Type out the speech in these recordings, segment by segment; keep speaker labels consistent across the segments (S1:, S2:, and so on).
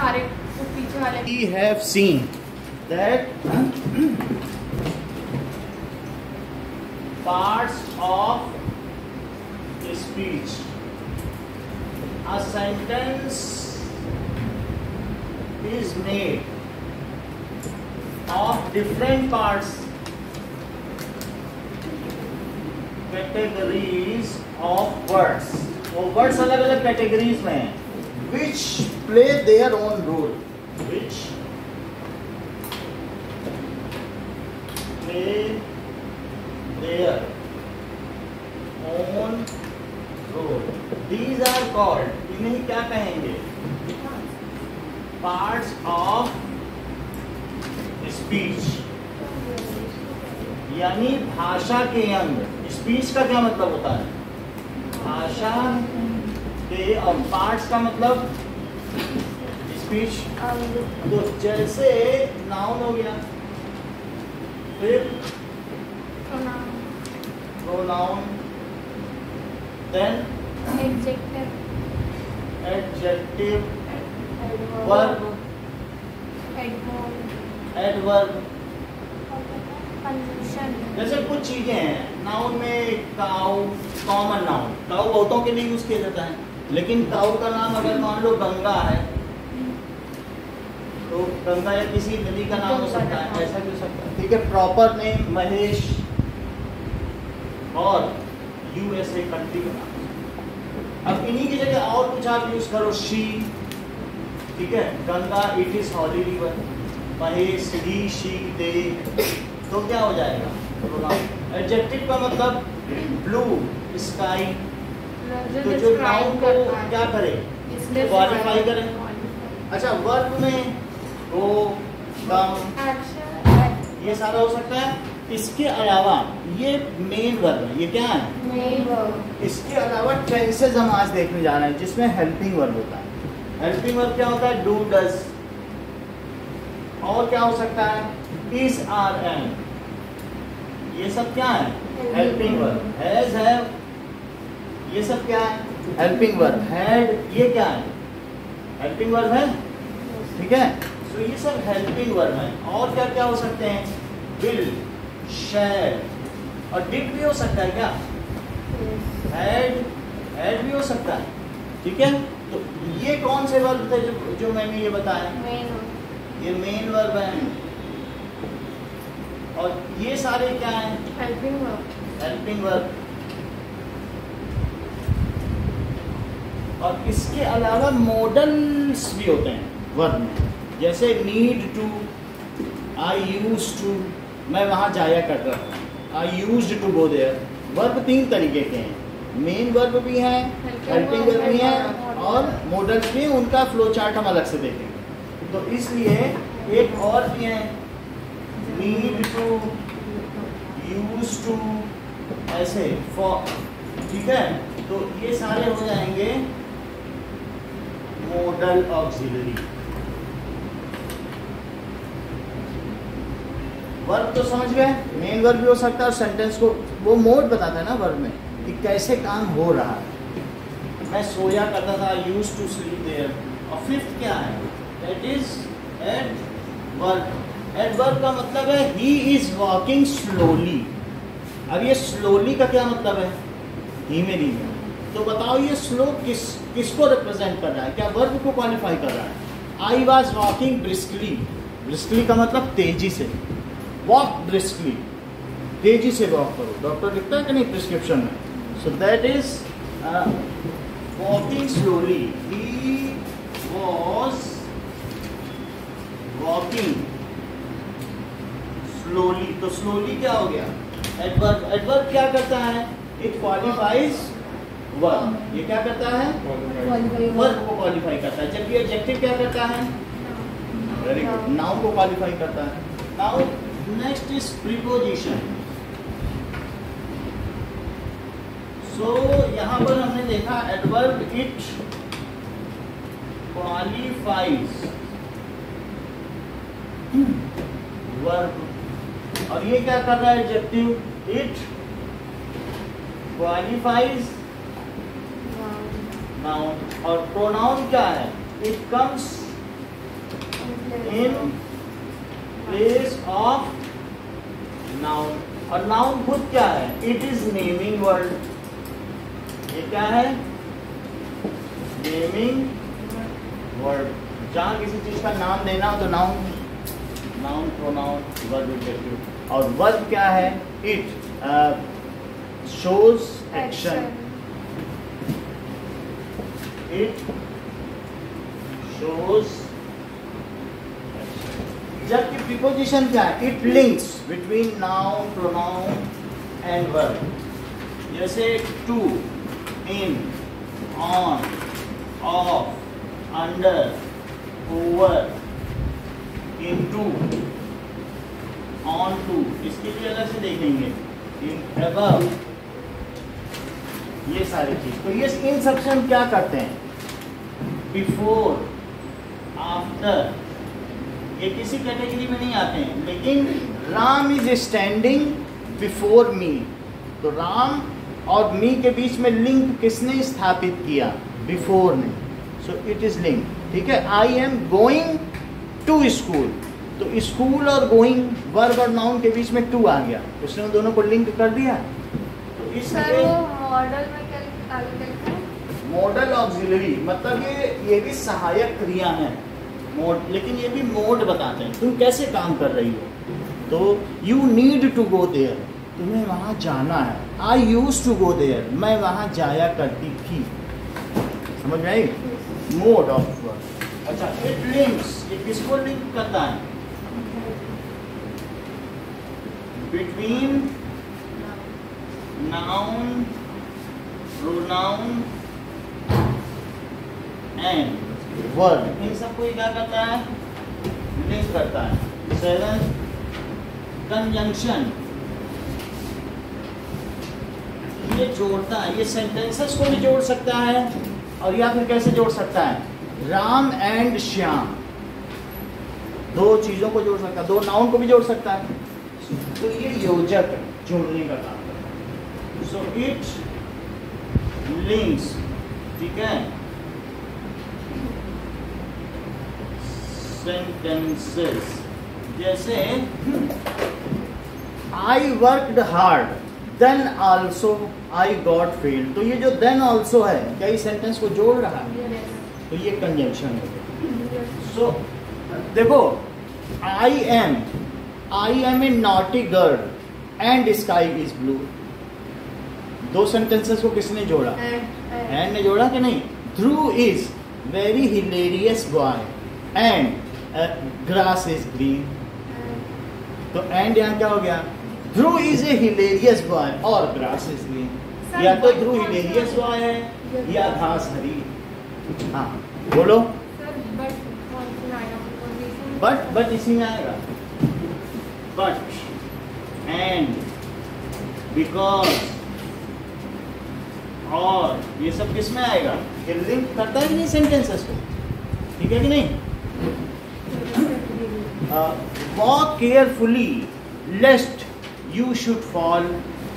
S1: सारे पीछे वाले।
S2: We have seen that parts of speech. A sentence is made of different parts, categories of words. वो words अलग अलग categories में हैं, which play their own role, which play their own role. These are called, इन्हें क्या कहेंगे? Parts of speech, यानी भाषा के अंग। स्पीच का क्या मतलब होता है? भाषा के अंग। पार्ट्स का मतलब स्पीच। तो जैसे नाउन हो गया, फिर pronoun, then adjective, verb, adverb. जैसे कुछ चीजें हैं नाउन में, काऊ कॉमन नाउन, काऊ बहुतों के लिए यूज किया जाता है, लेकिन काऊ का नाम अगर मान लो गंगा है तो गंगा या किसी नदी का नाम हो सकता है, ऐसा भी हो सकता है। ठीक है, प्रॉपर नेम महेश और यूएसए कंट्री का नाम। अब इन्हीं की जगह और कुछ आप यूज करो, शी, ठीक है, Ganga it is holy river, Mahesh he she they, तो क्या हो जाएगा? एडजेक्टिव का मतलब ब्लू स्काई, तो जो नाउन को क्या करे? क्वालिफाई करे। अच्छा, वर्ब में वो कम, ये सारा हो सकता है। इसके अलावा ये मेन वर्ब है, ये क्या है? Main verb. इसके अलावा टेंसेस हम आज देखने जा रहे हैं जिसमें हेल्पिंग वर्ब होता है। हेल्पिंग वर्ब क्या होता है? Do, does. और क्या हो सकता है? Is, are, and. ये सब क्या है? Helping verb. हैज, हैव, ये सब क्या है? Helping verb. हैड, ये क्या है? हेल्पिंग वर्ब है, ठीक है। तो ये सब हेल्पिंग वर्ब है। और क्या क्या हो सकते हैं? विल, शैल, और डिड भी हो सकता है क्या? हैड भी हो सकता है, ठीक है। तो ये कौन से वर्ब थे जो मैंने ये बताया? ये मेन वर्ब है। और ये सारे क्या हैं? Helping verb. Helping verb. और इसके अलावा मॉडल्स भी होते हैं वर्ब में, जैसे need to, I use to, मैं वहां जाया करता था, I used to go there. Verb 3 तरीके के हैं, मेन वर्ब भी है, हेल्पिंग वर्ब भी है, और मॉडल्स भी। उनका फ्लो चार्ट हम अलग से देखेंगे। तो इसलिए एक और भी है, नीड टू, यूज टू, ऐसे फॉर, ठीक है। तो ये सारे हो जाएंगे मॉडल ऑक्सिलरी। वर्ब तो समझ गए, मेन वर्ब भी हो सकता है, और सेंटेंस को वो मोड बताता है ना वर्ब में कि कैसे काम हो रहा है। मैं सोया करता था, यूज टू स्लीप देयर। और फिफ्थ क्या है? That is adverb. एडवर्ब का मतलब है ही इज वॉकिंग स्लोली। अब ये स्लोली का क्या मतलब है? धीमे धीमे। तो बताओ ये स्लो किसको रिप्रेजेंट कर रहा है? क्या वर्ब को क्वालिफाई कर रहा है? I was walking briskly. Briskly का मतलब तेजी से। वॉक ब्रिस्कली, तेजी से वॉक करो। डॉक्टर लिखता है कि नहीं प्रिस्क्रिप्शन में? So that is walking slowly. He was walking slowly. तो स्लोली क्या हो गया? एडवर्ब। एडवर्ब क्या करता है? It qualifies verb. ये क्या करता है? वर्ब को क्वालिफाई करता है। जबकि एडजेक्टिव क्या करता है? वेरी गुड, नाउन को क्वालिफाई करता है। Now next is preposition. So यहाँ पर हमने देखा एडवर्ब इट क्वालिफाइज वर्ब, और ये क्या कर रहा है? Adjective it qualifies noun. और प्रोनाउन क्या है? It comes in place of noun. और नाउन खुद क्या है? It is naming word. ये क्या है? Naming word. जहाँ किसी चीज का नाम देना हो तो noun, noun pronoun verb adjective. और वर्ब क्या है? It shows action, it shows. जबकि प्रीपोजिशन क्या है? It links between noun pronoun and verb. जैसे to, in, on, of, under, over, into, on to, इसके लिए अलग से देखेंगे, इन अबव, ये सारी चीज। तो ये इन सब से हम क्या करते हैं? बिफोर, आफ्टर, ये किसी कैटेगरी में नहीं आते हैं। लेकिन Ram is standing before me, तो राम और मी के बीच में लिंक किसने स्थापित किया? बिफोर ने। So it is link. ठीक है। I am going to school, तो स्कूल और गोइंग वर्ब और नाउन के बीच में टू आ गया, उसने उन दोनों को लिंक कर दिया। तो इसलिए
S1: मॉडल में क्या लिखा है?
S2: मॉडल ऑक्सिलरी, मतलब ये भी सहायक क्रिया है। मोड, लेकिन ये भी मोड बताते हैं तुम कैसे काम कर रही हो। तो you need to go there, तुम्हें वहाँ जाना है। I use to go there, मैं वहाँ जाया करती थी। समझ में आई? Mode of work. अच्छा, इट लिंक्स, ये किसको लिंक करता है? Between noun, pronoun and word, इन सबको ये क्या करता है? लिंक करता है। 7 कंजंक्शन, ये जोड़ता है, ये सेंटेंसेस को भी जोड़ सकता है। और या फिर कैसे जोड़ सकता है? राम एंड श्याम, दो चीजों को जोड़ सकता है, दो नाउन को भी जोड़ सकता है। तो ये योजक जोड़ने का काम करता है। सो इट लिंक्स, ठीक है, सेंटेंसेस। जैसे I worked hard then also I got fail, तो ये जो देन ऑल्सो है, क्या ये सेंटेंस को जोड़ रहा है? तो ये कंजंक्शन हो गया। सो देखो, I am a naughty girl and sky is blue, दो सेंटेंसेस को किसने जोड़ा? एंड ने जोड़ा कि नहीं? Dhruv is very hilarious boy and grass is green, तो एंड यहाँ क्या हो गया? Dhruv is a hilarious boy और ग्रास इज ग्रीन। या तो ध्रुव हिलेरियस बॉय है या घास हरी। हाँ बोलो। बट इसी में आएगा। बट, एंड, बिकॉज, और ये सब किस में आएगा? ये लिंक करता है कि नहीं सेंटेंसेस को? ठीक है कि नहीं? Walk carefully लेस्ट you should fall,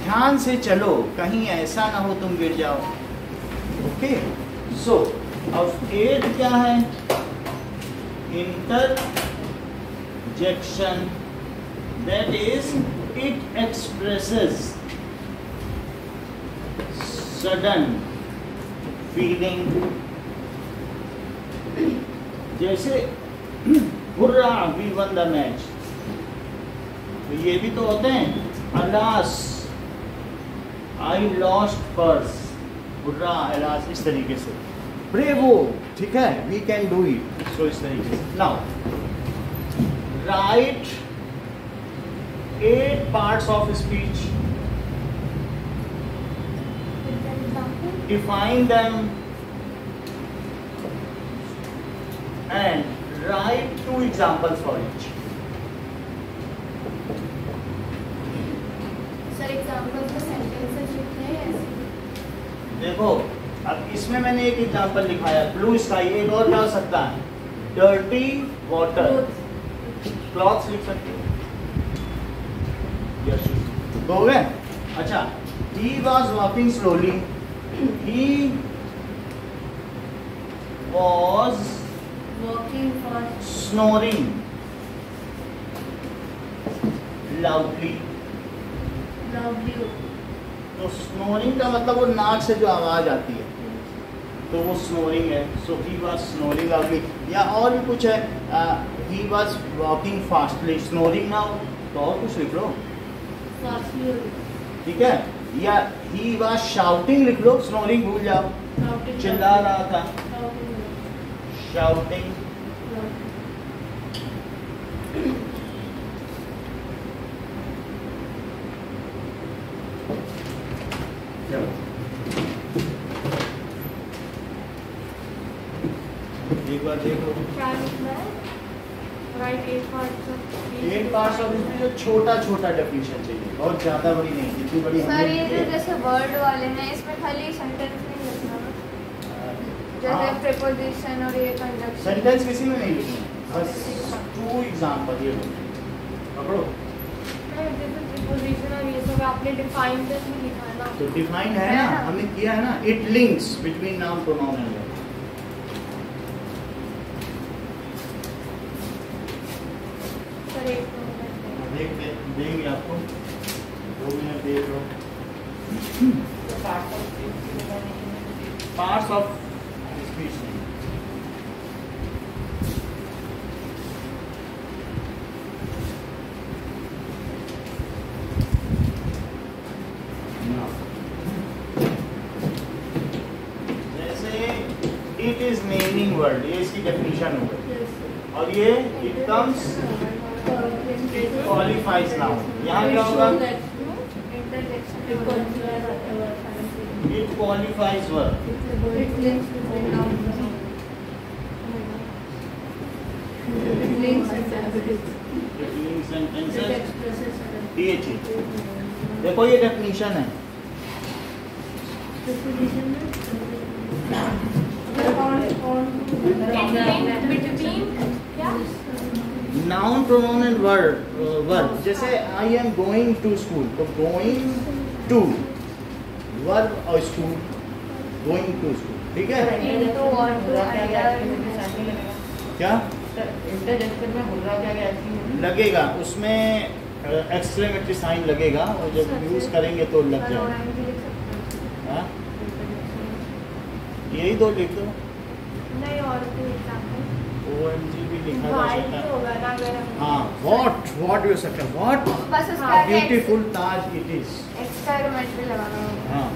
S2: ध्यान से चलो कहीं ऐसा ना हो तुम गिर जाओ। ओके, सो अब एड क्या है? Interjection, that is it expresses sudden feeling. जैसे hurrah we won the match, तो ये भी तो होते हैं। Alas I lost purse, hurrah alas, इस तरीके से। ब्रेवो, ठीक है, we can do it, so इस तरीके से। Now write 8 parts of speech, define them and write 2 examples for each.
S1: Sir examples में सेंटेंसेस लिखते हैं ऐसे?
S2: देखो, अब इसमें मैंने एक एग्जांपल लिखा है, ब्लू स्काई। एक और क्या हो सकता है? डर्टी वाटर, क्लॉथ्स लिख सकते हो। यस, हो गए। अच्छा, he was walking slowly, he was
S1: Walking fast.
S2: Snoring loudly.
S1: Loudly.
S2: तो स्नोरिंग का मतलब वो नाक से जो आवाज आती है तो वो स्नोरिंग है. सो ही वाज स्नोरिंग लाउडली. या और भी कुछ है, he was walking fastly. Snoring ना हो तो और कुछ लिख लो,
S1: Fastly.
S2: ठीक है. या ही वाज शाउटिंग लिख लो, स्नोरिंग भूल जाओ.
S1: Shouting.
S2: चिल्ला रहा था,
S1: Shouting.
S2: शाउटिंग. एक बार देखो
S1: क्या लिखना है? Write 8 parts of.
S2: 8 parts of इसमें जो छोटा छोटा डेफिनेशन चाहिए, बहुत ज्यादा बड़ी नहीं, जितनी बड़ी
S1: सर
S2: हमने
S1: ये
S2: की
S1: जो
S2: है.
S1: जैसे वर्ड वाले हैं इसमें खाली सेंटेंस नहीं लिखना ना, जैसे
S2: हाँ.
S1: प्रीपोजिशन और ये कंजक्शन.
S2: सेंटेंस किसी में नहीं लिखना, बस 2 एग्जांपल ये लो, पकड़ो.
S1: जैसे प्रीपोजिशन और ये सब आपने डिफाइन करके लिखा है ना.
S2: तो डिफाइन है ना, हमने किया है ना. It links between noun pronoun and verb.
S1: Sir एक मिनट.
S2: देंगे आपको 2 मिनट देख लो. Parts of speech. जैसे इट इज नेमिंग वर्ड, ये इसकी डेफिनेशन हो गई. और ये it comes, it qualifies noun. यहाँ क्या होगा? It qualifies verb. DHE. देखो ये डेफिनेशन है. Noun pronoun and verb. जैसे I am going to school, तो गोइंग टू वर्ब और स्कूल, गोइंग टू स्कूल, ठीक है. क्या लगेगा उसमें? एक्सक्लेमेटरी साइन लगेगा और जब यूज करेंगे तो लग जाएगा. हाँ? यही 2 लिख दो.
S1: नहीं और कोई एग्जांपल.
S2: OMG भी लिखा जा
S1: वाइट
S2: सकता है.
S1: होगा ना अगर हम.
S2: हाँ, what हो सकता है, what
S1: बस उसका
S2: beautiful ताज it is.
S1: एक्सपेरिमेंटरी लगाना होगा.
S2: हाँ.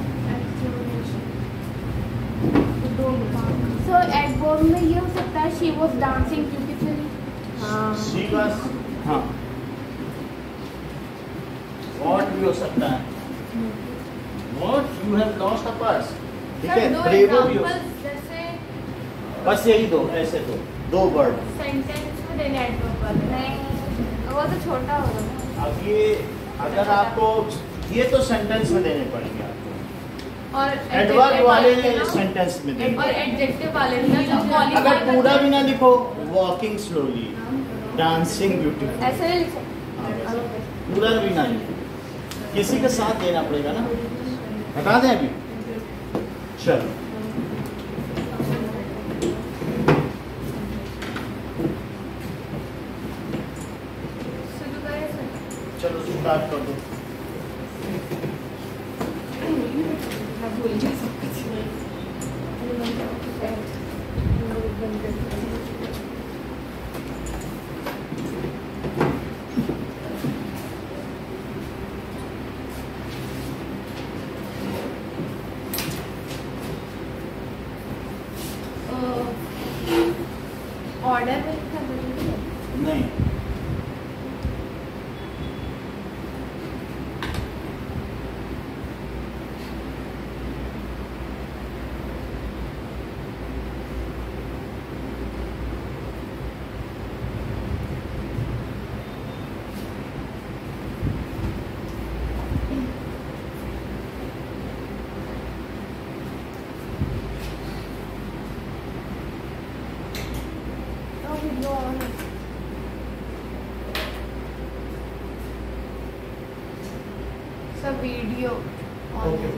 S1: So at board में ये हो सकता है she was dancing beautifully.
S2: She was, हाँ. What भी हो सकता है. What you have lost a purse. ठीक है. Bravo भी हो सकता है.
S1: जैसे
S2: बस यही 2, ऐसे 2 वर्ड.
S1: सेंटेंस में देने एडवर्ब वाले. नहीं वो तो छोटा होगा ना.
S2: अब ये अगर आपको ये तो सेंटेंस में देने पड़ेंगे आपको.
S1: और
S2: एडवर्ब वाले सेंटेंस में देने.
S1: और एडजेक्टिव वाले ना जो
S2: अगर पूरा भी ना लिखो, वॉकिंग स्लोली, डांसिंग ब्यूटीफुल,
S1: ऐसे नहीं लिख सकते.
S2: पूरा भी ना लिखो, किसी के साथ देना पड़ेगा ना. बता दें अभी. चलो
S1: शुरू करें सर.
S2: चलो स्टार्ट कर दो.
S1: ऑर्डर में लिखा जरूरी है.
S2: नहीं,
S1: सब video
S2: okay.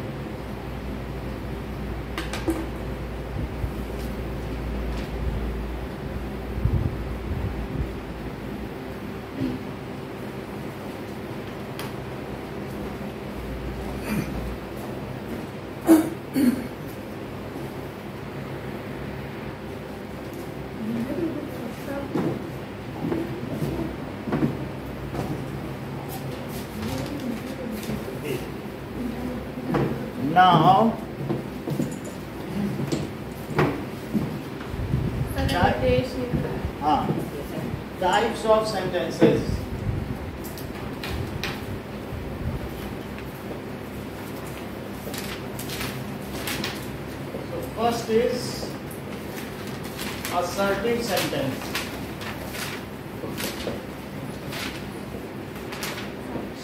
S2: Now, types of sentences. So first is assertive sentence.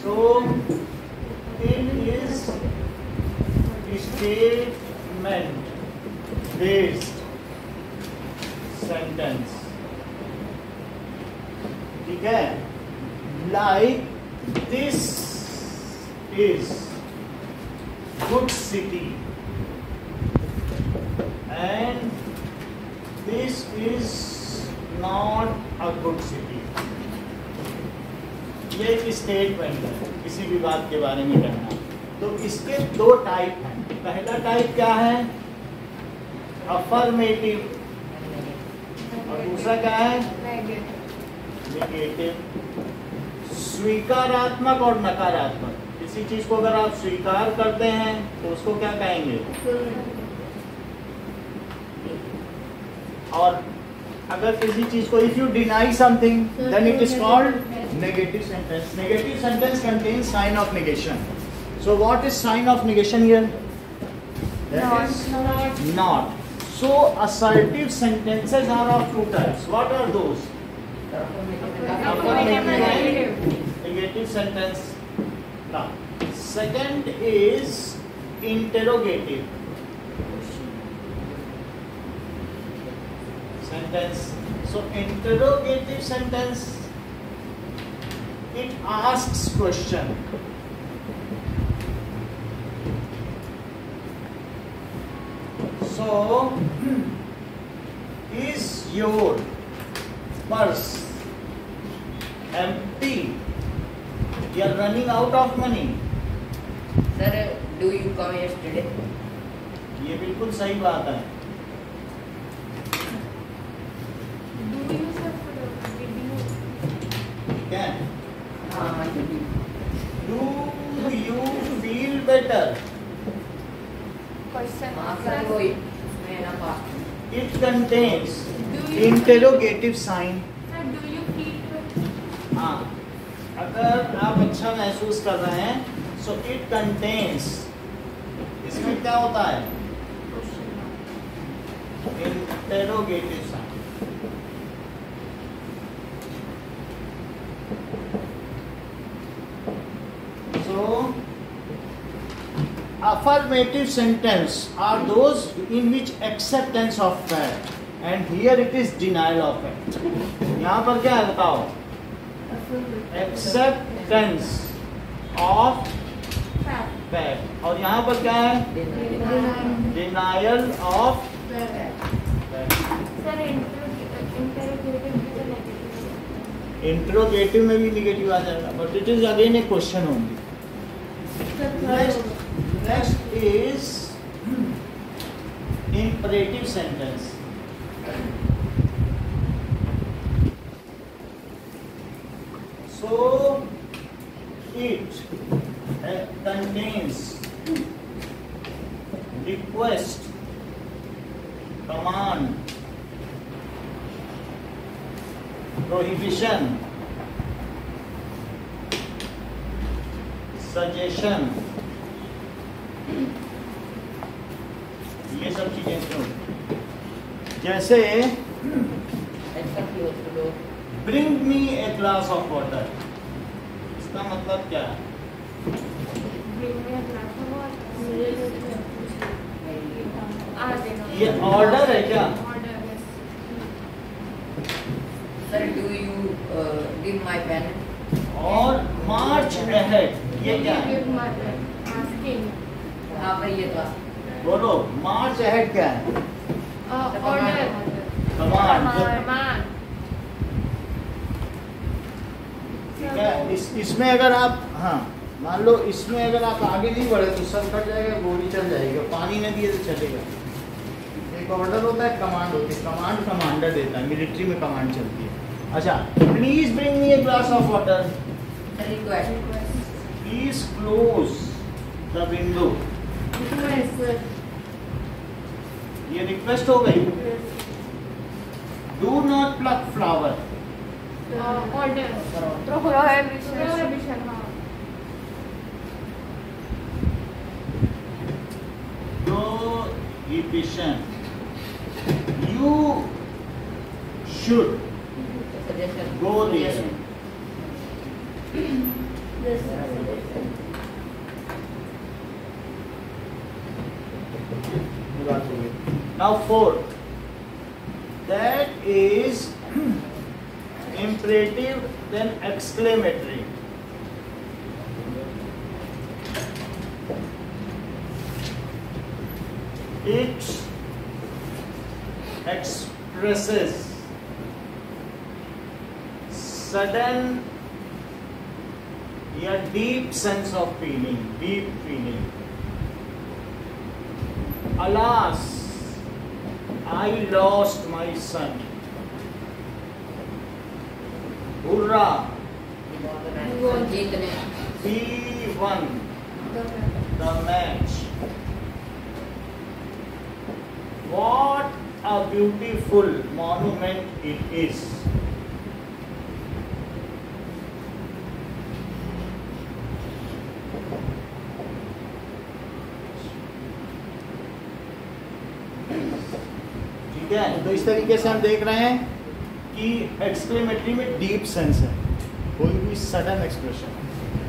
S2: So it is statement based sentence. ठीक है? Like this is good city and this is not a good city. ये एक स्टेटमेंट है किसी भी बात के बारे में कहना। तो इसके दो टाइप हैं। पहला टाइप क्या है? अफर्मेटिव, और दूसरा क्या है? नेगेटिव। स्वीकारात्मक और नकारात्मक। किसी चीज को अगर आप स्वीकार करते हैं तो उसको क्या कहेंगे? और अगर किसी चीज को if you deny something then it is called negative sentence. Negative sentence contains sign of negation. So what is sign of negation here? That is not. So assertive sentences are of two types. What are those? Affirmative and negative sentence. Now, second is interrogative sentence. So interrogative sentence, it asks question. So, is your purse empty? You are running out of money.
S3: Sir, do you come yesterday?
S2: ये बिल्कुल सही बात है। क्या? Do you feel better? It contains interrogative sign. हाँ, अगर आप अच्छा महसूस कर रहे हैं, so it contains, इसमें क्या होता है? Interrogative sign. So, affirmative sentence are those in which acceptance of fact, and here it is denial of fact. यहाँ पर क्या है बताओ? Acceptance of fact. और यहाँ पर क्या है? Denial of fact. इंट्रोगेटिव में भी निगेटिव आ जाएगा, but it is again A question only. Next is imperative sentence. So it contains request, command, prohibition, suggestion, ये सब चीजें क्यों? जैसे bring me a glass of water, इसका मतलब क्या है? ये ऑर्डर है क्या?
S3: Sir, do you give my pen?
S2: और march ahead, ये क्या है?
S3: हाँ पर ये था।
S2: बोलो, march ahead क्या है?
S1: Order,
S2: command. ठीक है, इसमें अगर आप मान लो इसमें अगर आप आगे नहीं बढ़े तो सर कट जाएगा, गोली चल जाएगी, पानी न दिए तो चलेगा। एक ऑर्डर होता है, कमांड होती है। कमांड कमांडर देता है, मिलिट्री में कमांड चलती है। अच्छा, please bring me a glass of water.
S3: Request.
S2: Please close the window. ये रिक्वेस्ट हो गई. Do not plug flower.
S1: Order. Prohibition.
S2: Prohibition. You should
S3: Suggestion.
S2: go there. Now fourth, that is imperative then exclamatory. It expresses sudden या deep sense of feeling, deep feeling. Alas, I lost my son. Hurrah,
S3: जीतने.
S2: he won the match. What a beautiful monument it is. ठीक है, तो इस तरीके से हम देख रहे हैं कि एक्सक्लेमेटरी में डीप सेंस है, कोई भी सडन एक्सप्रेशन,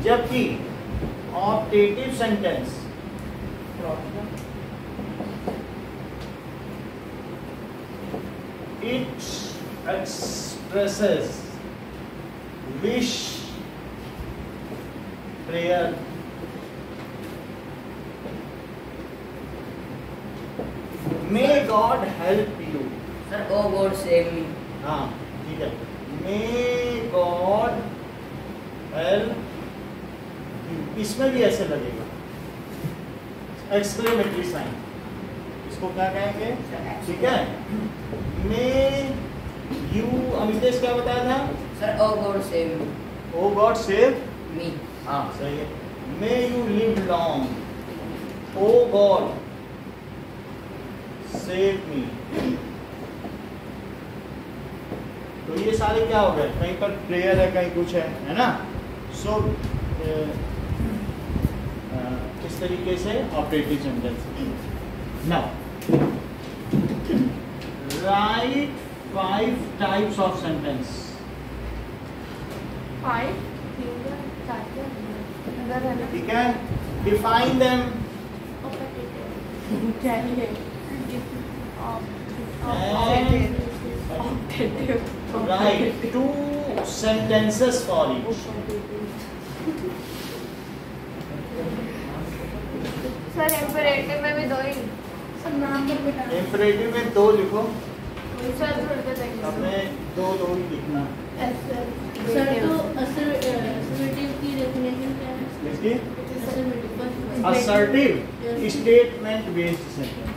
S2: जबकि optative sentence it expresses wish, prayer, may God help you.
S3: Sir, oh God save me.
S2: हाँ ठीक है, may God help you. इसमें भी ऐसे लगेगा एक्सक्लेमेटरी साइन, इसको क्या कहेंगे? ठीक है, may you, अमितेश क्या बताया था?
S3: Sir, oh God save me.
S2: Oh God save
S3: Me.
S2: हाँ सही है. May you live long. Oh God save me. तो ये सारे क्या हो गए? कहीं पर प्रेयर है, कहीं कुछ है ना? सो इस तरीके से operative sentence. Now write 5 types of sentence.
S1: 5.
S2: ठीक है, define them and write 2 sentences for each.
S1: Sir imperative में भी 2 ही. सर नाम पर बेटा.
S2: Imperative में 2 लिखो,
S1: सर थोड़ा देखेंगे.
S2: अपने 2 ही लिखना.
S4: सर तो असर्टिव की डेफिनेशन क्या है?
S2: इसकी
S4: assertive
S2: assertive statement based sentence.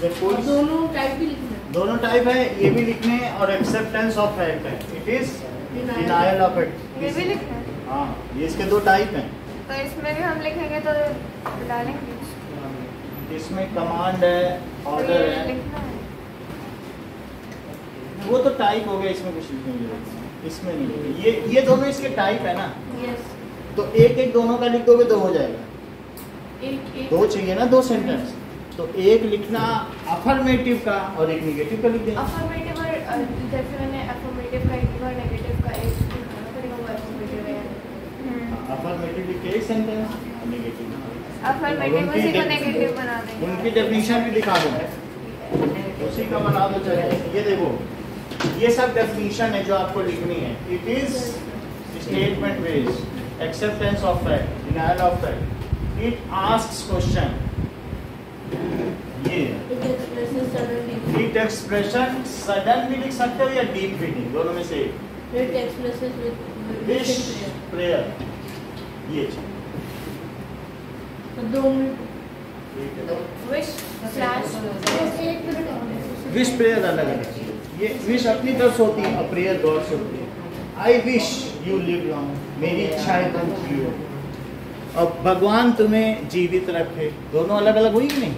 S2: जब कोई
S4: दोनों टाइप की लिखना है.
S2: दोनों टाइप है, ये भी लिखने हैं और एक्सेप्टेंस ऑफ फैक्ट है. इट इज डिनायल ऑफ
S1: ये भी
S2: इट.
S1: लिखना है.
S2: हाँ, ये इसके 2 टाइप हैं.
S1: तो इसमें भी हम लिखेंगे तो डालेंगे.
S2: इसमें कमांड है,
S1: तो
S2: ऑर्डर
S1: ये
S2: है,
S1: लिखना है.
S2: वो तो टाइप हो गया, इसमें कुछ लिखने की जरूरत नहीं. इसमें नहीं, ये दोनों इसके टाइप है ना,
S4: यस.
S2: तो एक दोनों का लिख दोगे तो हो जाएगा.
S4: एक
S2: 2 चाहिए ना, 2 सेंटेंस, तो एक लिखना अफर्मेटिव का और एक नेगेटिव का लिख देना.
S1: अफर्मेटिव और जैसे मैंने अफर्मेटिव का एक और नेगेटिव का एक लिखना पड़ेगा, वो अफर्मेटिव है.
S2: अफर्मेटिव लिख के एक सेंटेंस, नेगेटिव
S1: अफर्मेटिव उसी को नेगेटिव बना देंगे.
S2: उनकी डेफिनेशन भी दिखा दो, उसी का बना दो. चलिए ये देखो, ये सब डेफिनेशन है जो आपको लिखनी है. It is statement based, acceptance of fact, denial of fact. It asks question. ये
S4: it expresses suddenly.
S2: It expression sudden भी लिख सकते हो या डीप फीलिंग, दोनों में से एक.
S4: It expresses with
S2: wish, prayer, ये
S4: तो 2 minute.
S1: Wish slash
S2: wish prayer अलग है. ये विश अपनी तरफ से होती है और प्रेयर गॉड से होती है. आई विश यू लिव लॉन्ग, मेरी इच्छा है तुम जियो. और भगवान तुम्हें जीवित रखे, दोनों अलग अलग हुई कि नहीं?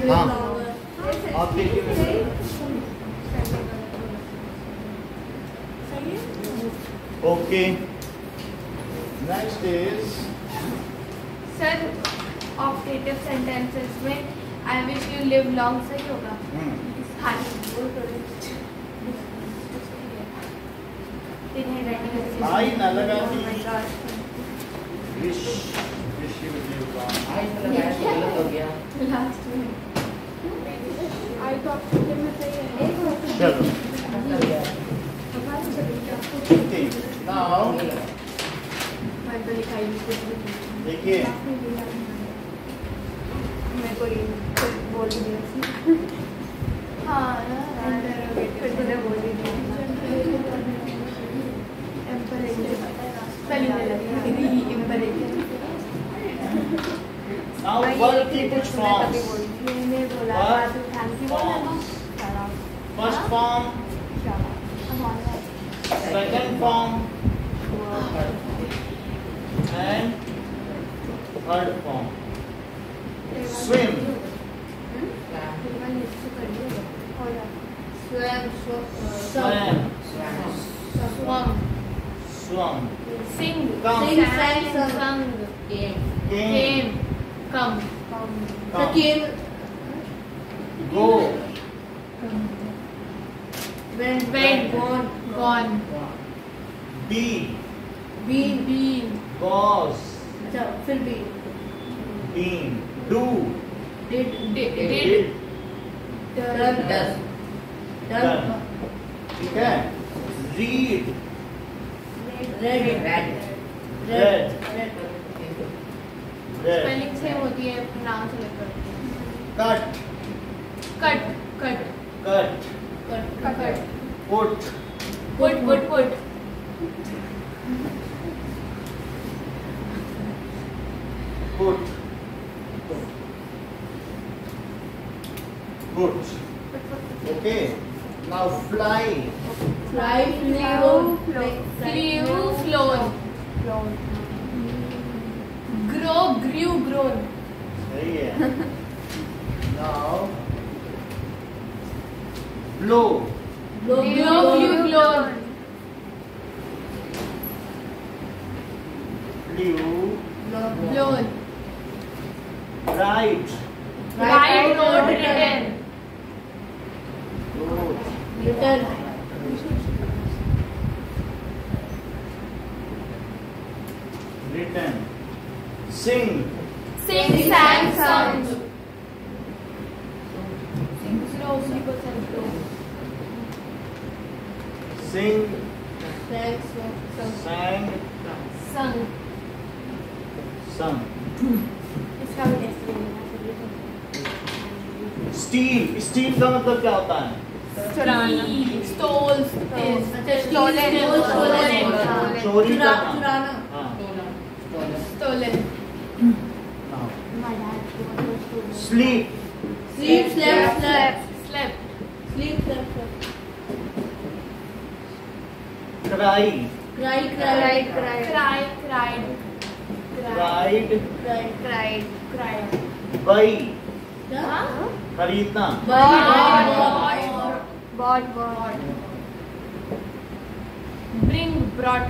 S2: हाँ आप देखिए okay next is
S1: sir optative sentences में I wish you live long सही होगा? हाँ
S2: आई ना लगा wish wish you live long.
S3: I लगाया तो गलत हो गया।
S1: लास्ट में आई तो ऑप्टेटिव में सही है।
S2: चलो ओके नाउ
S1: मैं तो लिखाई
S2: देखिए
S1: मैं कोई बोल दिया। हाँ फिर तुझे बोल दिया
S2: नाउ वर्ब की कुछ forms. First form, second form and third form. Swim, swam, swum,
S1: Sing,
S2: Come.
S1: sing, sang, sung,
S3: Came.
S1: came, come,
S2: come, go,
S1: went, gone,
S2: be,
S1: been,
S2: was,
S4: फिर भी
S2: been, do,
S1: did,
S2: did,
S3: Does.
S2: done। ठीक है? read,
S3: Read.
S2: read, read,
S1: spelling same होती है नाम से लेकर।
S2: cut,
S1: cut, cut,
S2: cut,
S1: cut,
S2: put,
S1: put,
S2: put, put, okay? Now fly,
S4: fly,
S1: flew, flown, grow, grew, grown,
S2: सही है। now blow,
S1: blow, flew, blown,
S2: flew,
S1: blown,
S2: write,
S1: write, wrote, written,
S2: wrote,
S4: return,
S2: written, sing,
S1: sing, sang, sung, blow, people sang, blow,
S2: sing,
S4: thanks,
S2: sang,
S1: sung,
S2: sung,
S1: इसका भी test लेना
S2: steal, steal का मतलब क्या होता है?
S1: चुराना, stole, stolen,
S2: चोरी
S4: चुरा
S2: करना।
S4: चुराना
S2: हाँ।
S1: stolen,
S2: now sleep,
S4: sleep slept
S1: slept,
S4: sleep slept
S2: cry,
S4: cry
S1: cried,
S4: cried
S1: cried, cried,
S2: cried,
S1: cried, cried,
S2: buy,
S1: हाँ?
S2: खरीदना,
S1: bought, bring, brought,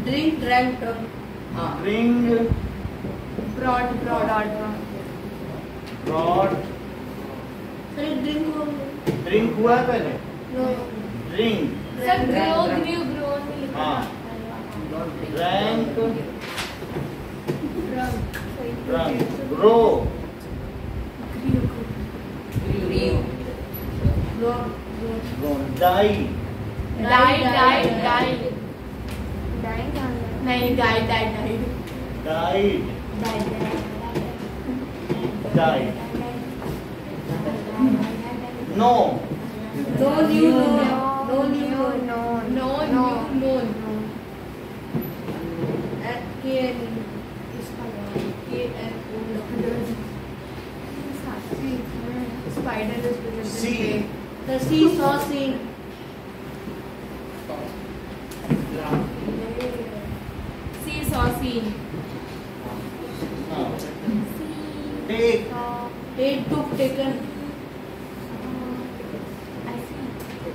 S4: drink drank
S2: bring,
S1: brought,
S2: brought,
S4: sorry drink
S2: drink हुआ है पहले,
S4: no
S2: drink,
S1: sir grow, grew, grown में लिखा
S2: हाँ।
S1: था।
S2: drank,
S1: Drunk,
S2: grow,
S3: Grew.
S2: die,
S1: died, नहीं died,
S2: died, died, no,
S4: no new
S1: known,
S4: at
S1: spider is
S2: see,
S4: the see saw seen
S1: see saw seen
S2: take
S4: take took taken
S1: I see. I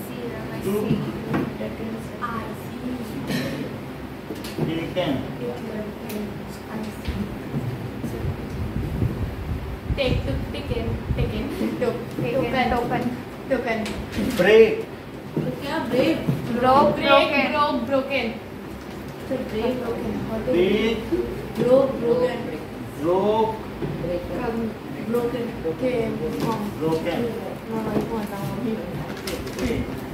S1: see. I
S2: Two.
S1: see. I see.
S2: Taken
S1: I see. Take took taken taken took taken token
S2: break
S4: तो क्या break
S1: broke broken
S4: break
S2: break
S4: broke broken
S2: broke
S4: broken
S2: broken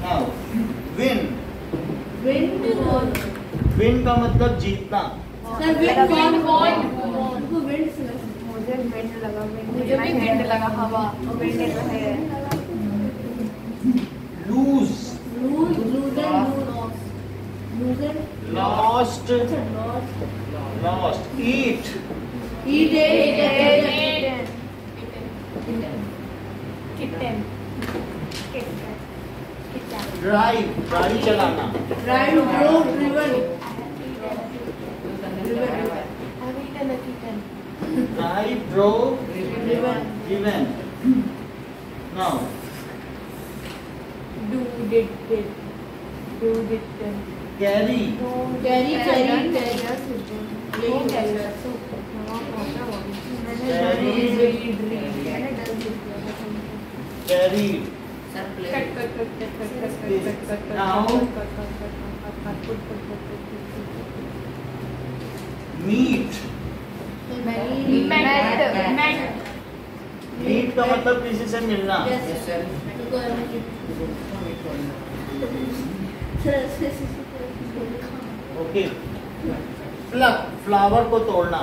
S2: now win
S4: wind
S2: win का मतलब जीतना
S4: sir wind
S1: won
S4: उनको wind सुना
S1: मुझे wind लगा मुझे भी विंड लगा हवा विंड है
S2: lose
S4: lose loosen loosen
S2: lost
S4: lost
S2: lost eat
S4: eat
S1: eaten
S2: drive गाड़ी चलाना
S4: drive drove driven
S2: drive drove driven now
S1: do did
S2: carry
S4: carry
S2: carry meet meet का मतलब किसी से मिलना ओके प्लग फ्लावर को तोड़ना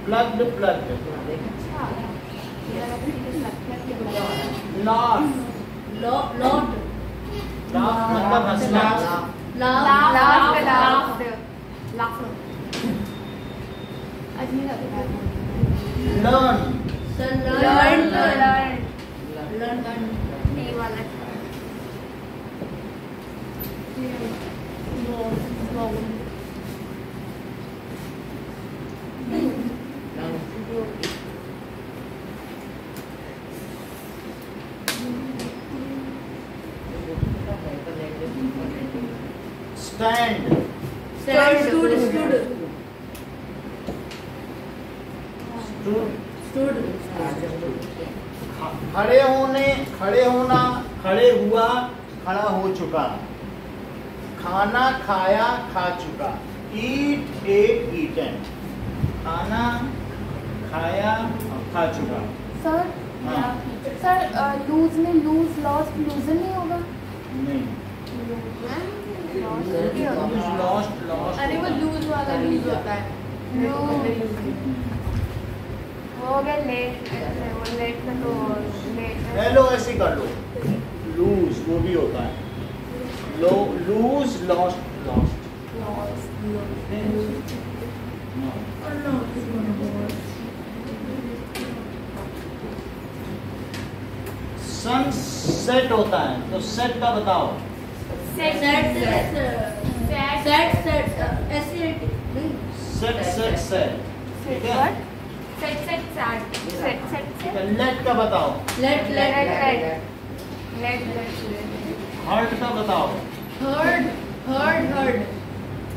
S2: plucked plucked laugh
S4: lot
S2: laugh मतलब हंसना लर्न स्टैंड खड़े होना खड़े हुआ खड़ा हो चुका खाना खाया खा चुका ईट एट ईटन खाना खाया खा चुका
S1: सर लूज में लूज लॉस्ट लूजन नहीं होगा
S2: नहीं लॉस्ट लॉस्ट
S1: अरे वो लूज वाला लूज होता है हो गया लेट वो लेट में तो लेट
S2: हेलो ऐसे कर लो लूज वो भी होता है लो lose lost lost sun set होता है तो सेट का बताओ
S1: सेट
S2: ठीक है लेट का बताओ हर्ट का बताओ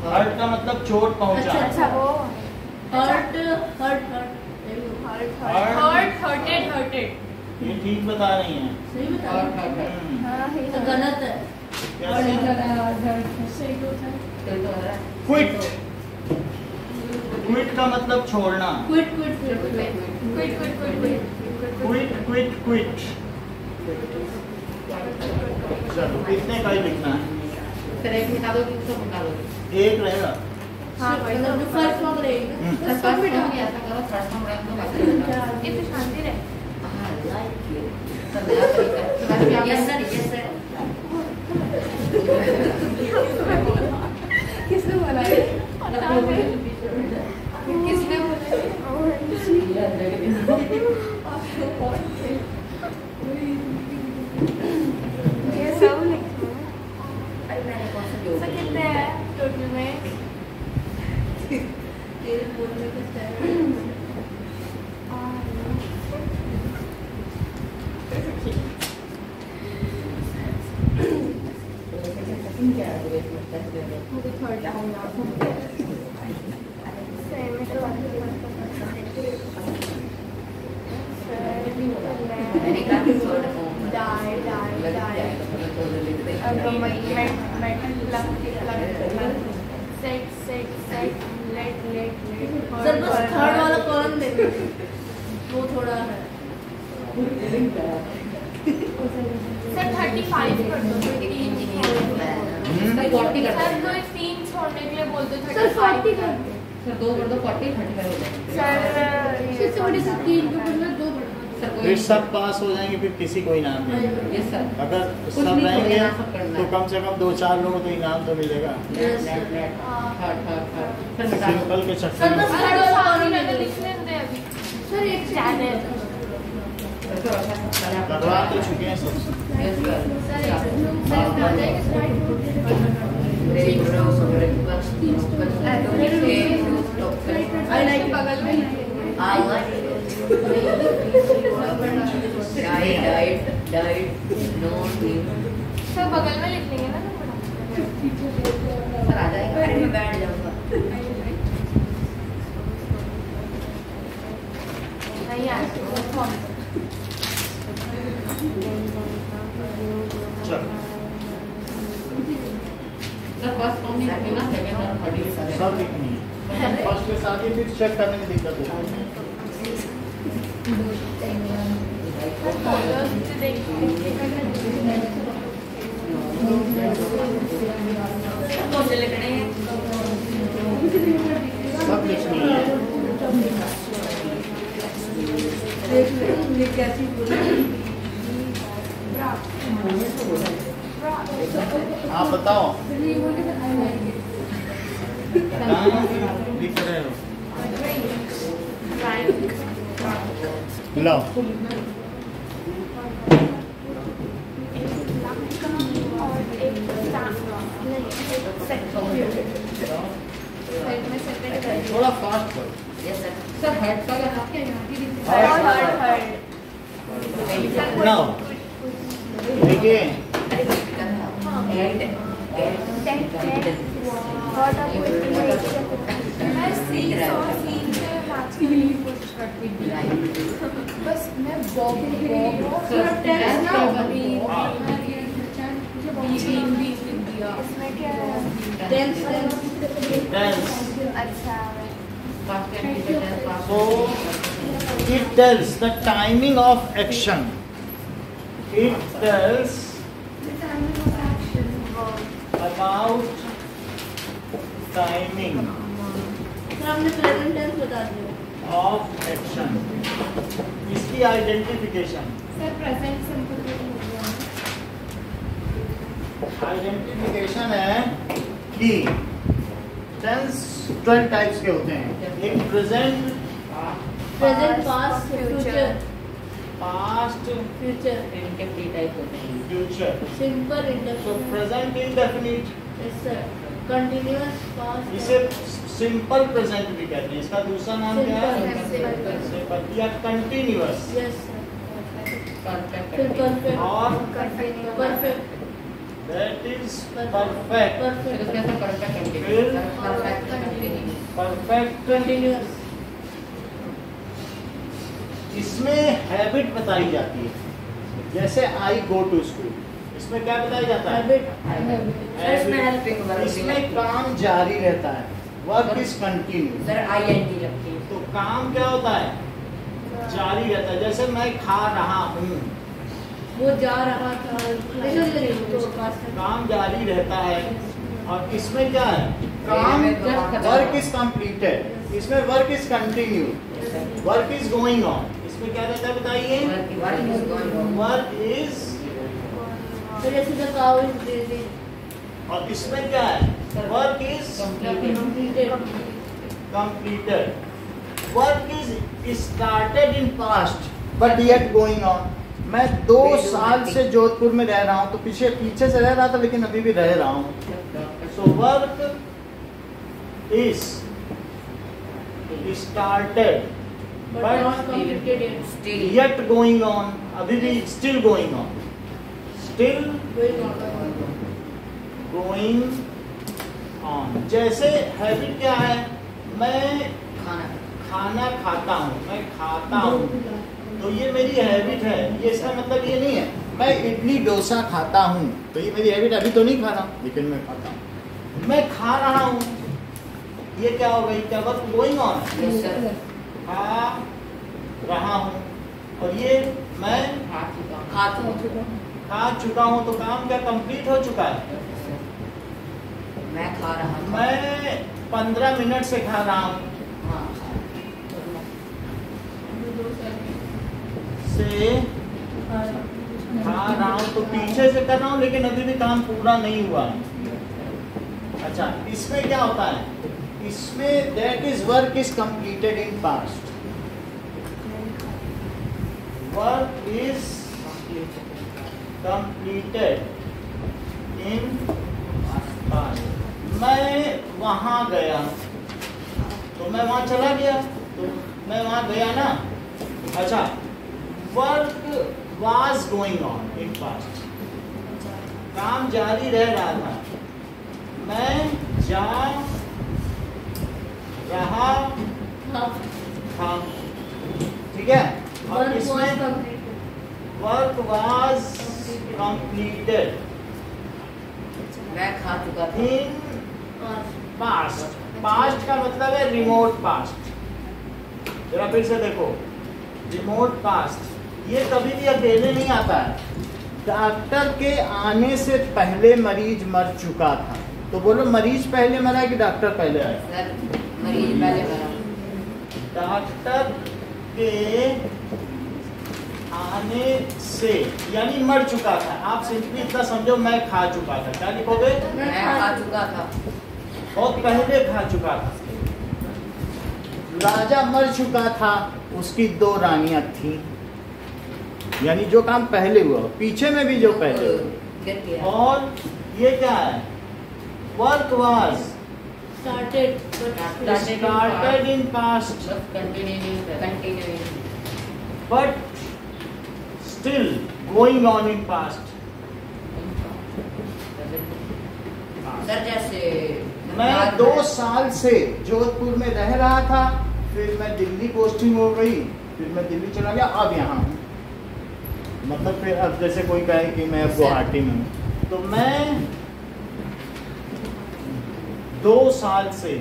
S2: हर्ट का मतलब चोट पहुंचा
S1: अच्छा वो हर्टेड
S2: ये ठीक बता रही हैं
S4: सही बता रहे हैं।
S1: हाँ
S4: तो गलत है
S2: कैसे क्विट क्विट का मतलब छोड़ना
S4: क्विट
S2: क्विट क्विट चलो कितने का ही लिखना है एक रहेगा
S1: हाँ वही तो
S4: जो फर्स्ट वक्त रहेगा
S1: ये तो शांति रहे किसने बोला किसने बोला ये सब लिखना है।
S3: अरे मैंने कौन सा
S1: सर कितने हैं टोटल में?
S4: तेरे बोलने का स्टाइल मुझे थर्ड
S3: मैंने कहा कि थोड़ा लग जाएगा तो लिख देंगे।
S4: सर बस थर्ड वाला कॉलम देखो वो थोड़ा है
S1: सर 35 कर दो।
S3: सर 40 कर
S1: सर
S3: दो।
S1: कोई 3 छोड़ने के लिए बोल दो।
S4: सर 40 कर दो
S3: सर 2 कर दो 40 35 हो जाएगा।
S1: सर
S4: इससे बड़ी से 3 के ऊपर में 2 बढ़ा
S3: सर
S2: फिर
S3: कोई
S2: सब पास हो जाएंगे, फिर किसी को इनाम नहीं।
S3: यस सर
S2: अगर
S3: कुछ
S2: सब
S3: नहीं
S2: रहेंगे
S3: छोड़ना, सब करना
S2: तो
S3: है।
S2: कम से कम 2-4 लोगों को इनाम तो मिलेगा।
S3: Net net net third third third sir बता दो।
S2: सिंपल के
S4: सर
S2: चक्कर में
S4: बस थर्ड वाला कॉलम
S1: मैंने लिखने दे अभी।
S4: सर एक
S1: चैनल
S3: सर अच्छा
S2: करवा तो चुके हैं सब।
S3: Yes
S1: sir
S3: sir
S1: I like बगल में
S3: डाइट नो
S1: सर बगल में लिख लेंगे ना
S3: सर आ जाएगा। अरे मैं बैठ जाऊंगा।
S1: नहीं यार
S2: चलो
S3: सर फर्स्ट कौन नहीं लिखना सेकंड और थर्ड ये सारे
S2: सब लिखनी है। फर्स्ट के साथ ही फिर चेक करने में दिक्कत होती है।
S3: कौन से लिखने हैं
S2: सब लिखनी है।
S4: ये कैसी बोली
S2: आप बताओ
S4: ये बोल के आई लाइक
S2: कहाँ लिख रहे हो? लो थोड़ा फास्ट करो।
S3: यस सर सर हेड का लगा के
S2: नाउ देखिए
S1: बस मैं बॉब इसमें क्या है?
S2: टेंस
S1: अच्छा
S2: so it tells the timing of action. It tells about timing
S4: sir हमने प्रेजेंट टेंस बता दिया
S2: of action. इसकी identification
S1: sir present simple
S2: identification है कि टेंस 12 टाइप्स के होते हैं। एक present,
S4: present past future
S2: past,
S4: future
S3: इनके फ्री टाइप होते हैं
S2: future.
S4: Simple
S2: So
S4: indefinite
S2: present indefinite
S4: yes sir continuous past
S2: इसे सिंपल प्रेजेंट भी कहते हैं। इसका दूसरा नाम क्या है?
S4: Simple.
S2: सिंपल या कंटिन्यूअस
S4: यस सर
S3: परफेक्ट
S4: फिर परफेक्ट
S2: और
S4: परफेक्ट
S2: that is perfect.
S3: फिर
S4: परफेक्ट
S3: उसके साथ परफेक्ट कंटिन्यू
S2: फिर
S3: परफेक्ट कंटिन्यू
S2: perfect
S4: कंटीन्यूअस
S2: इसमें हैबिट बताई जाती है। जैसे आई गो टू स्कूल, इसमें क्या बताया जाता है?
S4: हैबिट
S3: इसमें हेल्पिंग वर्ब
S2: इसमें काम जारी रहता है। Work is continue.
S3: Sir INT लगती है
S2: तो काम क्या होता है? जारी रहता है। जैसे मैं खा रहा हूँ,
S4: वो जा रहा था तो पास्ट
S2: काम जारी रहता है। और इसमें क्या है? काम वर्क इज कंप्लीटेड। इसमें work is continue, work is going on. इसमें क्या रहता है बताइए?
S3: Work is going on
S2: work is,
S4: फिर जैसे द काउ इज ब्रीदिंग
S2: और इसमें क्या है? Work is
S4: completed
S2: completed. Work is started in past. But yet going on. मैं 2 साल से जोधपुर में रह रहा हूँ, तो पीछे से रह रहा था लेकिन अभी भी रह रहा हूँ। So work is started but yet going on, अभी भी still going on, still going on. जैसे हैबिट क्या है, मैं खाना खाता हूँ, मैं खाता हूँ, तो ये मेरी हैबिट है। ये इसका मतलब ये नहीं है मैं इडली डोसा खाता हूँ तो ये मेरी हैबिट, अभी तो नहीं खा रहा लेकिन मैं खाता हूँ। मैं खा रहा हूँ, ये क्या हो गई, क्या वर्क गोइंग ऑन, खा रहा हूँ। और ये मैं खा चुका हूँ, तो काम क्या कंप्लीट हो चुका है।
S3: मैं खा रहा हूँ,
S2: मैं 15 मिनट से खा रहा हूँ, से खा रहा हूँ, तो पीछे से कर रहा हूँ लेकिन अभी भी काम पूरा नहीं हुआ। अच्छा, इसमें क्या होता है, इसमें that is work is completed in past, work is completed in past. मैं वहां गया, तो मैं वहां चला गया, तो मैं वहां गया ना। अच्छा, work was going on in past, काम जारी रह रहा था, मैं जा रहा था, ठीक है। और इसमें वर्क वाज कंप्लीटेड,
S3: मैं खा चुका था,
S2: इन पास्ट। पास्ट का मतलब है रिमोट पास्ट। जरा फिर से देखो, रिमोट पास्ट ये कभी भी अकेले नहीं आता है। डॉक्टर के आने से पहले मरीज मर चुका था, तो बोलो मरीज पहले मरा कि डॉक्टर पहले आया।
S3: सर मरीज पहले मरा।
S2: डॉक्टर के आने से यानी मर चुका था। आप सिंपली इतना समझो, मैं खा चुका था। क्या लिखोगे,
S3: मैं खा चुका था,
S2: बहुत पहले खा चुका था। राजा मर चुका था, उसकी 2 रानियां थी, यानी जो काम पहले हुआ, पीछे में भी जो पहले हुआ। और ये क्या है, work was started in past but still going on in past.
S3: Sir जैसे
S2: मैं 2 साल से जोधपुर में रह रहा था, फिर मैं दिल्ली पोस्टिंग हो गई, फिर मैं दिल्ली चला गया, अब यहाँ हूँ। मतलब फिर अब जैसे कोई कहे कि मैं अब गुवाहाटी में हूँ, तो मैं 2 साल से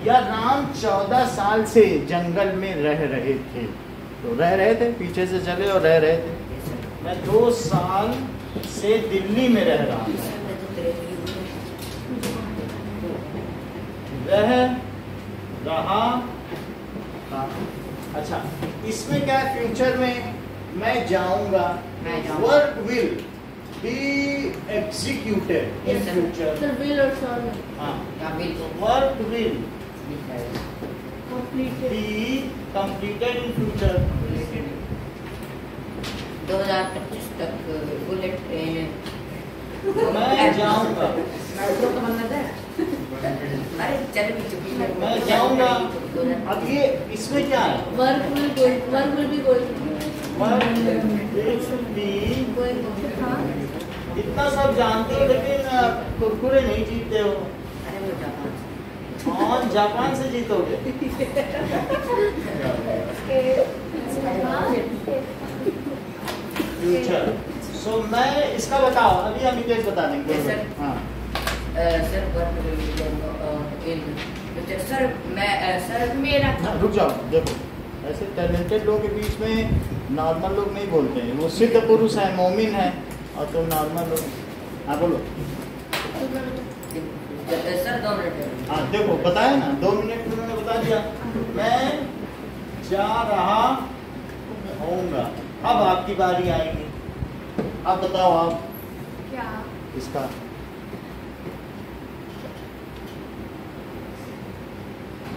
S2: या राम 14 साल से जंगल में रह रहे थे। तो रह रहे थे, पीछे से चले और रह रहे थे। मैं 2 साल से दिल्ली में रह रहा था, रह रहा था। अच्छा, इसमें क्या है, फ्यूचर में मैं जाऊंगा, work will be executed in future.
S4: Sir will और शॉल
S2: हाँ,
S3: bill
S2: work will be completed in future.
S3: 2025 तक बुलेट ट्रेन
S2: मैं जाऊंगा,
S3: अरे चल भी चुकी है,
S2: मैं जाऊंगा। अब ये इसमें क्या है,
S4: work will be going
S2: work will be. इतना सब जानते हो लेकिन कुरकुरे नहीं जीतते हो।
S3: अरे वो जापान
S2: और जापान से जीतोगे। फ्यूचर। सो मैं इसका बताओ, अभी हम इंग्लिश बता देंगे।
S3: Yes, sir.
S2: हाँ,
S3: सर वर्क इन सर मैं सर
S1: मेरा
S2: रुक जाओ, देखो ऐसे टैलेंटेड लोगों के बीच में नॉर्मल लोग नहीं बोलते हैं। वो सिद्ध पुरुष है, मोमिन है, और तुम नॉर्मल लोग। हाँ बोलो।
S3: Sir 2 minute.
S2: हाँ देखो, बताया ना, 2 मिनट में उन्होंने बता दिया। मैं जा रहा होऊंगा। अब आपकी बारी आएगी, अब बताओ आप
S1: क्या,
S2: इसका।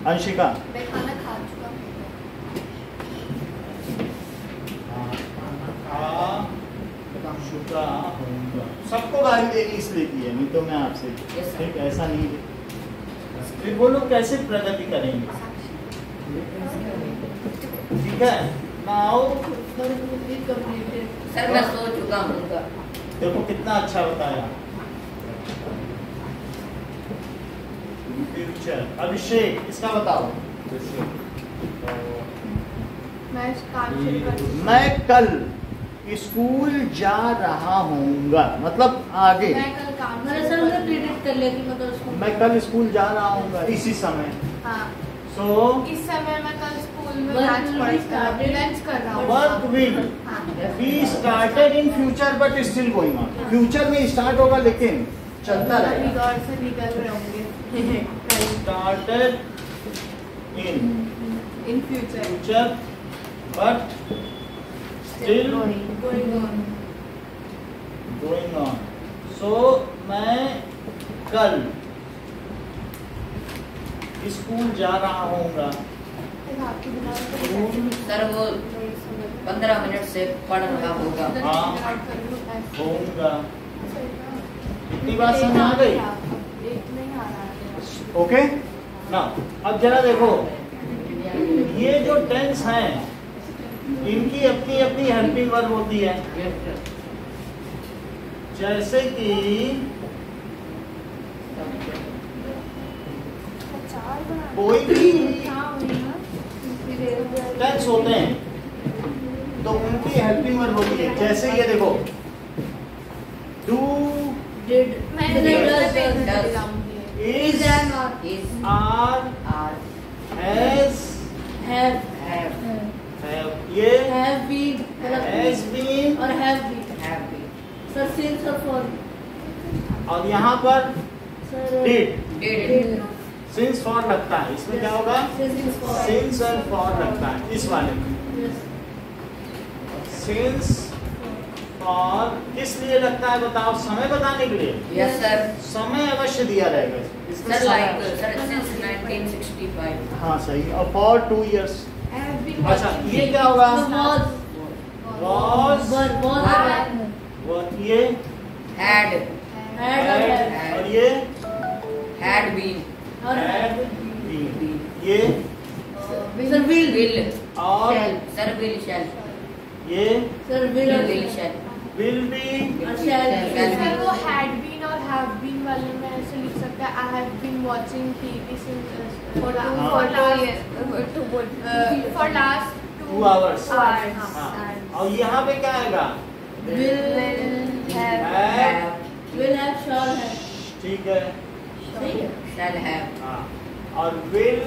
S2: अंशिका,
S1: मैं खाना खा चुका हूँ।
S2: चुका हूँगा। सबको गाली देनी इसलिए की है, नहीं तो मैं आपसे
S3: Yes, sir.
S2: ठीक ऐसा नहीं है। फिर वो लोग कैसे प्रगति करेंगे? ठीक है नाउ
S3: सर मैं सो चुका हूँ।
S2: देखो कितना अच्छा बताया। फ्यूचर। अभिषेक इसका बताओ।
S1: मैं काम शुरू करूँ।
S2: मैं कल स्कूल जा रहा हूँगा, मतलब आगे।
S1: मैं कल काम
S4: मैंने सर ने प्रेडिक्ट कर लिया कि मतलब उसको
S2: मैं कल स्कूल जा रहा हूँगा इसी समय।
S1: हाँ
S2: सो
S1: इस समय मैं कल स्कूल में
S4: Work
S1: lunch
S4: will be started.
S1: Lunch कर रहा हूँ।
S2: वर्क विल
S1: हाँ
S2: be started in future but still going on. Future में स्टार्ट होगा लेकिन चलता
S1: अभी
S2: रहेगा।
S1: गौर से निकल रहे होंगे
S2: started in
S1: in future
S2: future but still
S1: going on.
S2: Going on. So मैं कल स्कूल जा रहा हूँगा।
S3: सर वो 15 मिनट से पढ़ रहा होगा।
S2: हाँ। होऊंगा। इतनी बात समझ आ गई?
S1: एक नहीं आ रहा है।
S2: ओके ना। अब जरा देखो ये जो टेंस हैं इनकी अपनी अपनी हेल्पिंग वर्ब होती है। जैसे कि कोई भी टेंस होते हैं तो उनकी हेल्पिंग वर्ब होती है। जैसे ये देखो डू
S4: डिड
S1: मैं
S3: Does.
S2: Is
S3: Is
S2: are
S3: are
S2: has
S4: have
S3: have
S2: have ये
S4: हैव बीन
S2: हैज बीन
S4: और have been
S3: have been
S4: sir since और फॉर
S2: और यहाँ पर
S4: sir
S2: did
S3: did
S2: since for लगता है। इसमें क्या होगा?
S4: सिंस फॉर
S2: सिंस और फॉर लगता है इस वाले में। सिंस फॉर किस लिए लगता है बताओ? समय बताने के लिए।
S3: yes sir
S2: समय अवश्य दिया रहेगा इसमें।
S3: sir
S2: समय-
S3: like sir since 1965
S2: हाँ सही। और for 2 years।
S1: I have been
S2: अच्छा
S1: watching
S2: ये
S1: TV
S2: क्या होगा?
S1: since
S2: was
S4: was
S2: ये
S3: had
S2: had और ये
S3: had been
S4: और
S2: had been ये
S4: सर विल
S3: will
S2: और
S3: shall sir will shall
S2: ये
S4: सर विल और
S3: will shall
S2: will be
S4: और shall
S1: सर वो had been और have been वाले में ऐसे लिख सकते हैं I have been watching TV since for last
S2: 2 hours।
S1: hours।
S2: हाँ। और यहाँ पे क्या आएगा?
S4: will
S2: have
S4: will have shall have
S2: ठीक है।
S4: सही है
S3: shall have
S2: हाँ और will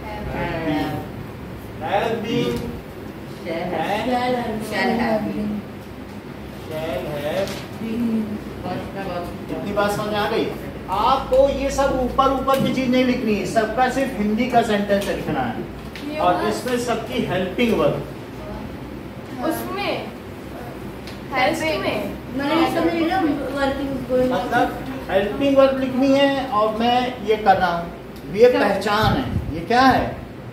S3: have
S2: have been
S3: shall have
S4: shall have
S3: shall have been
S2: shall have
S3: बस
S2: इतनी बात समझ आ गई? आपको ये सब ऊपर ऊपर की चीज नहीं लिखनी है, सबका सिर्फ हिंदी का सेंटेंस लिखना है और इसमें सबकी हेल्पिंग वर्ब।
S1: उसमें हेल्पिंग में
S4: मैंने ये समझ लिया वर्किंग गोइंग
S2: मतलब हेल्पिंग वर्ब लिखनी है और मैं ये कर रहा हूँ। ये पहचान है। ये क्या है?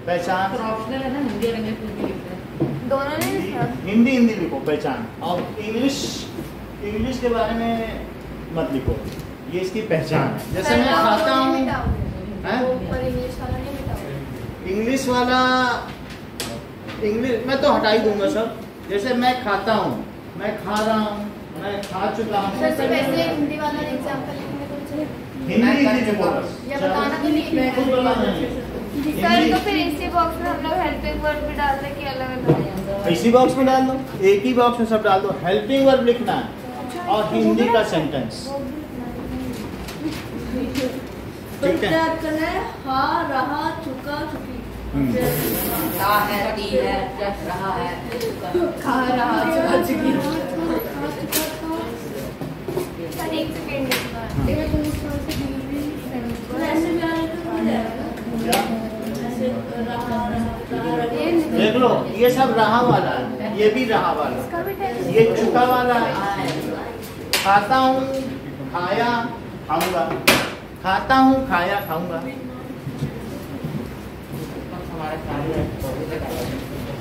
S2: पहचान।
S3: ऑप्शनल है ना हिंदी और इंग्लिश में भी लिखते हैं
S1: दोनों नहीं लिखा।
S2: हिंदी हिंदी लिखो पहचान। और इंग्लिश इंग्लिश के बारे में मत लिखो। ये इसकी पहचान है। जैसे मैं खाता हूँ हैं?
S1: पर इंग्लिश वाला नहीं मिटाओगे।
S2: इंग्लिश वाला इंग्लिश मैं तो हटा ही दूंगा सब। जैसे मैं खाता हूँ, मैं खा रहा हूँ, मैं खा चुका हूँ।
S1: सर से वैसे हिंदी वाला एग्जांपल लिखने को चाहिए।
S2: हिंदी हिंदी लिखो बस।
S1: या बताना तो नहीं
S2: खुद बताना नहीं।
S1: सर तो फिर इसी बॉक्स में हम लोग हेल्पिंग वर्ब भी डाल दें कि अलग अलग?
S2: इसी बॉक्स में डाल दो। एक ही बॉक्स में सब डाल दो। हेल्पिंग वर्ब लिखना है और हिंदी का सेंटेंस।
S4: तो
S2: ठीक है।
S4: क्या करना है हा रहा चुका चुकी
S3: ता है ती है जब रहा है
S1: खा रहा चुका चुकी। सर एक सेकंड
S4: ऐसे भी आने को मिल जाएगा
S2: क्या?
S4: ऐसे रहा
S2: देख लो ये सब रहा वाला है, ये भी रहा वाला,
S1: इसका भी टेंस
S2: ये चुका वाला है। खाता हूँ, खाया, खाऊंगा। खाता हूँ, खाया, खाऊंगा।
S3: हमारा कार्य है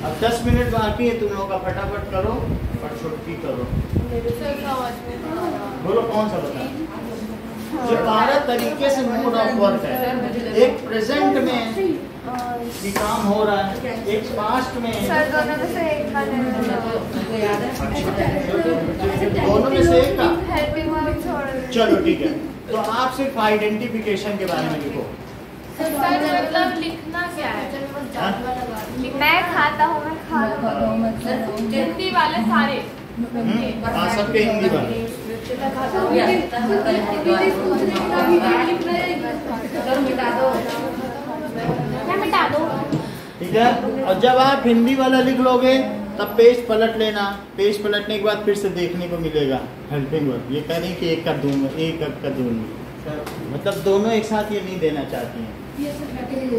S2: अब 10 मिनट बाकी है तुम लोगों का, फटाफट करो और छुट्टी करो।
S1: सर समझ में नहीं आ रहा।
S2: बोलो कौन सा बता। ये 12 तरीके से मोड ऑफ वर्क है। एक प्रेजेंट में भी काम हो रहा है, एक पास्ट में।
S1: सर दोनों में से एक का ले लो।
S2: दोनों में से एक का।
S1: हेल्पिंग वर्ब छोड़ दो।
S2: चलो ठीक है, तो आप सिर्फ आइडेंटिफिकेशन के बारे में लिखो।
S1: सर मतलब लिखना क्या है?
S2: हाँ?
S1: मैं खाता हूँ, मैं खाता हूँ। हिंदी वाले सारे।
S2: हाँ सबके हिंदी वाले।
S1: मिटा दो।
S2: ठीक है, और जब आप हिंदी वाला लिख लोगे तब पेज पलट लेना। पेज पलटने के बाद फिर से देखने को मिलेगा हेल्पिंग वर्ब। ये कह रही कि एक का दूंगा, एक का दूंगी, मतलब दोनों एक साथ ये नहीं देना चाहती हैं।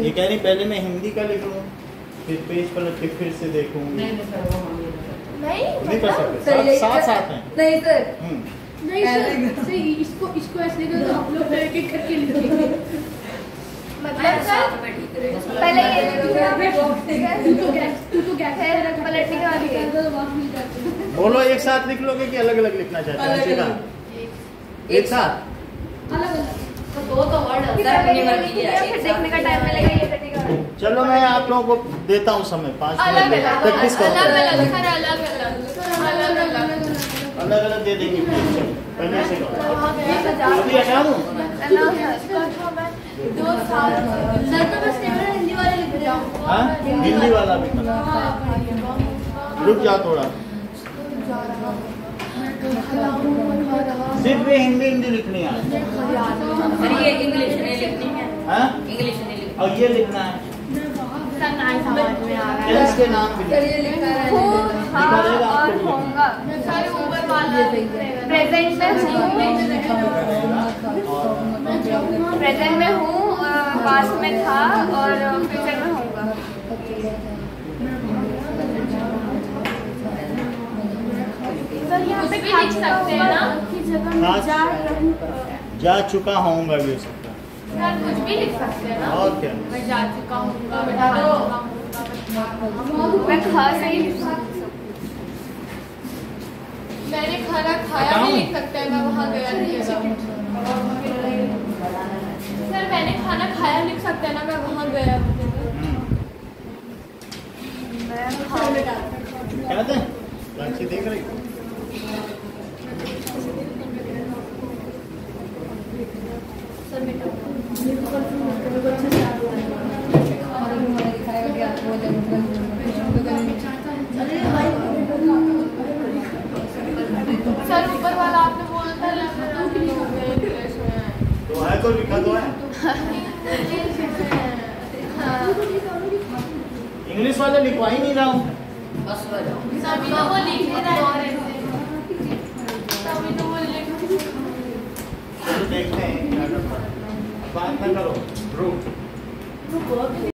S2: ये कह रही पहले मैं हिंदी का लिख लूँ, फिर पेज पलट के फिर से देखूंगी। नहीं कर सकते, साथ साथ हैं।
S3: नहीं सर,
S4: नहीं सर, इसको ऐसे करो, आप लोग करके लिखेंगे।
S1: मतलब सर पहले ये
S4: तू तो गैस
S1: पलटने के बाद ये।
S2: बोलो एक साथ लिख लोगे कि अलग अलग लिखना चाहते हैं? एक साथ
S4: अलग
S3: तो दो तो वर्ड सर अपनी मर्जी की है।
S1: फिर देखने का टाइम मिलेगा, ये करने का।
S2: चलो मैं आप लोगों को देता हूँ समय, 5
S1: अलग
S2: मिनट
S1: अलग
S2: प्रैक्टिस करो। अलग अलग दे देंगे। चलो पहले से करो। अभी हटा दूँ?
S1: 2 साल
S4: सर तो बस केवल हिंदी वाले लिख रहे हो।
S2: हाँ हिंदी वाला भी करना। रुक जाओ थोड़ा, सिर्फ ये हिंदी लिखनी है।
S3: सर ये इंग्लिश नहीं लिखनी है।
S2: हाँ
S3: इंग्लिश नहीं लिखनी।
S2: और ये लिखना है।
S1: सर नहीं समझ में आ रहा है।
S2: इसके नाम भी
S3: सर ये लिखा है।
S1: हाँ और होगा। सर ऊपर वाला प्रेजेंट में हूँ, प्रेजेंट में हूँ, पास्ट में था और फ्यूचर में होऊंगा। सर यहाँ पे भी लिख सकते हैं ना कि जगह में
S2: जा चुका होऊंगा भी हो सकता है।
S1: सर कुछ भी लिख सकते हैं ना।
S2: और क्या?
S1: मैं जा चुका हूँ, मैं खा से ही लिख सकती हूँ। मैंने खाना खाया भी लिख सकते हैं, मैं वहाँ गया नहीं। सर मैंने खाना खाया लिख सकते हैं ना, मैं वहाँ गया।
S2: क्या थे? अच्छी देख रही।
S4: सर बेटा
S1: सर ऊपर वाला आपने बोला था
S2: तो है तो लिखा तो है। इंग्लिश वाले लिखवा ही नहीं रहा हूँ।
S3: बस हो जाओ।
S1: सभी तो वो लिख रहे हैं, सभी तो वो लिख।
S2: चलो देखते हैं क्या करता है। बात ना करो। रुक।